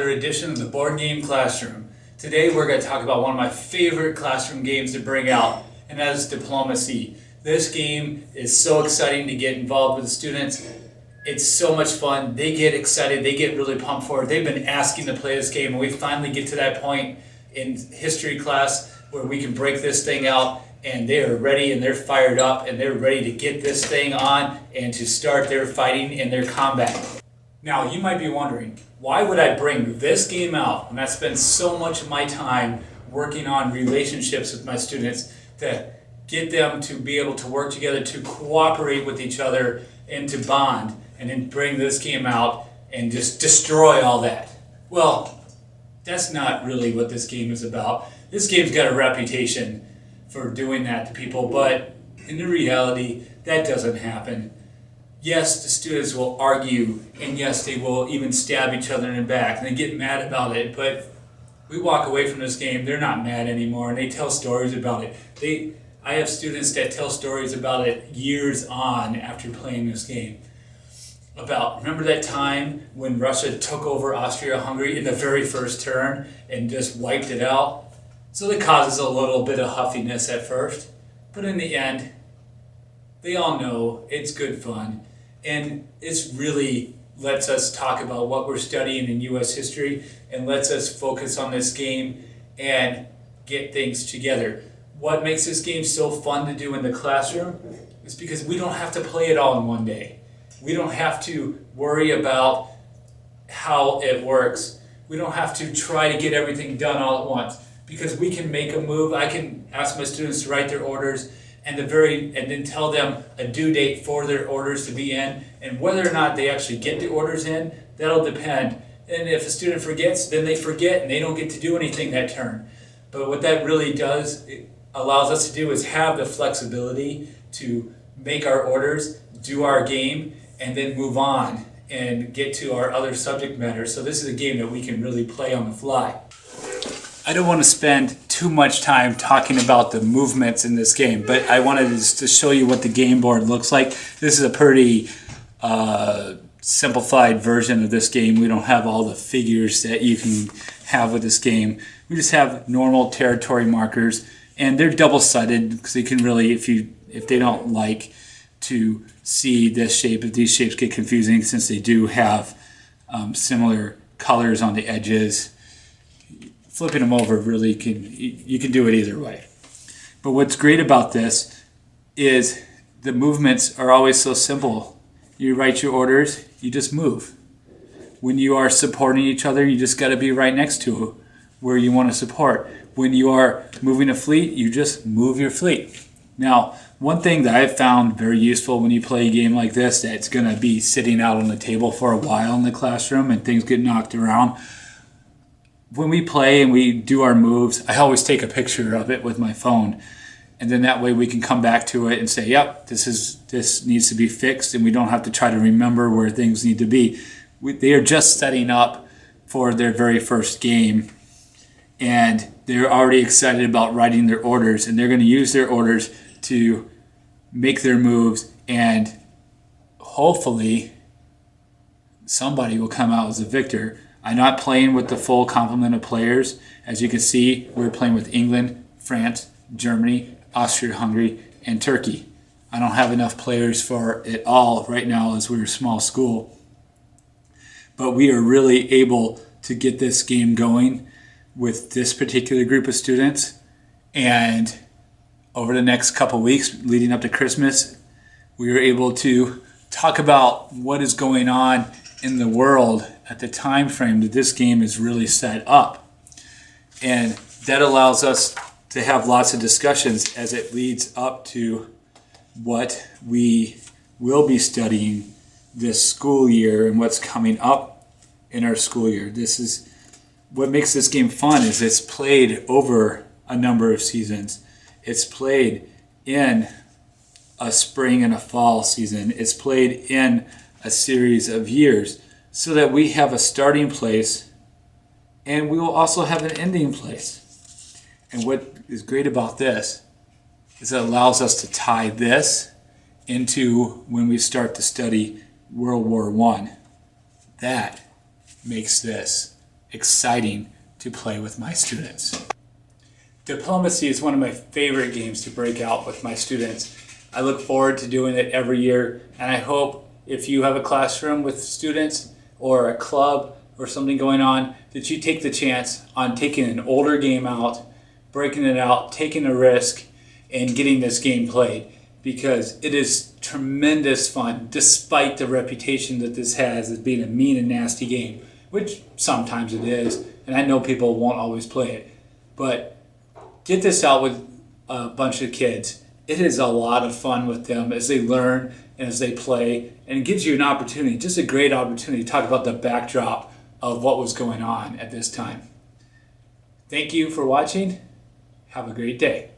another edition of the Board Game Classroom. Today we're going to talk about one of my favorite classroom games to bring out, and that is Diplomacy. This game is so exciting to get involved with the students. It's so much fun. They get excited. They get really pumped for it. They've been asking to play this game, and we finally get to that point in history class where we can break this thing out, and they are ready and they're fired up and they're ready to get this thing on and to start their fighting and their combat. Now, you might be wondering, why would I bring this game out when I spend so much of my time working on relationships with my students to get them to be able to work together, to cooperate with each other, and to bond, and then bring this game out and just destroy all that? Well, that's not really what this game is about. This game's got a reputation for doing that to people, but in the reality, that doesn't happen. Yes, the students will argue, and yes, they will even stab each other in the back, and they get mad about it, but we walk away from this game, they're not mad anymore, and they tell stories about it. I have students that tell stories about it years on after playing this game. Remember that time when Russia took over Austria-Hungary in the very first turn and just wiped it out? So that causes a little bit of huffiness at first, but in the end, they all know it's good fun, and it's really lets us talk about what we're studying in U.S. history and lets us focus on this game and get things together. What makes this game so fun to do in the classroom is because we don't have to play it all in one day. We don't have to worry about how it works. We don't have to try to get everything done all at once, because we can make a move. I can ask my students to write their orders and then tell them a due date for their orders to be in, and whether or not they actually get the orders in, that'll depend. And if a student forgets, then they forget and they don't get to do anything that turn. But what that really does, it allows us to do, is have the flexibility to make our orders, do our game, and then move on and get to our other subject matter. So this is a game that we can really play on the fly. I don't want to spend too much time talking about the movements in this game, but I wanted to show you what the game board looks like. This is a pretty simplified version of this game. We don't have all the figures that you can have with this game. We just have normal territory markers, and they're double-sided because you can really, if they don't like to see this shape, if these shapes get confusing, since they do have similar colors on the edges, flipping them over really you can do it either way. But what's great about this is the movements are always so simple. You write your orders, you just move. When you are supporting each other, you just got to be right next to where you want to support. When you are moving a fleet, you just move your fleet. Now, one thing that I've found very useful when you play a game like this, that's going to be sitting out on the table for a while in the classroom and things get knocked around, when we play and we do our moves, I always take a picture of it with my phone, and then that way we can come back to it and say, yep, this needs to be fixed, and we don't have to try to remember where things need to be. They are just setting up for their very first game, and they're already excited about writing their orders, and they're going to use their orders to make their moves, and hopefully somebody will come out as a victor. I'm not playing with the full complement of players. As you can see, we're playing with England, France, Germany, Austria-Hungary, and Turkey. I don't have enough players for it all right now as we're a small school. But we are really able to get this game going with this particular group of students. And over the next couple weeks leading up to Christmas, we are able to talk about what is going on in the world at the time frame that this game is really set up. And that allows us to have lots of discussions as it leads up to what we will be studying this school year and what's coming up in our school year. This is what makes this game fun, is it's played over a number of seasons. It's played in a spring and a fall season. It's played in a series of years, so that we have a starting place and we will also have an ending place. And what is great about this is it allows us to tie this into when we start to study World War I. That makes this exciting to play with my students. Diplomacy is one of my favorite games to break out with my students. I look forward to doing it every year, and I hope if you have a classroom with students or a club or something going on, that you take the chance on taking an older game out, breaking it out, taking a risk, and getting this game played, because it is tremendous fun despite the reputation that this has as being a mean and nasty game, which sometimes it is, and I know people won't always play it. But get this out with a bunch of kids. It is a lot of fun with them as they learn and as they play, and it gives you an opportunity, just a great opportunity to talk about the backdrop of what was going on at this time. Thank you for watching. Have a great day.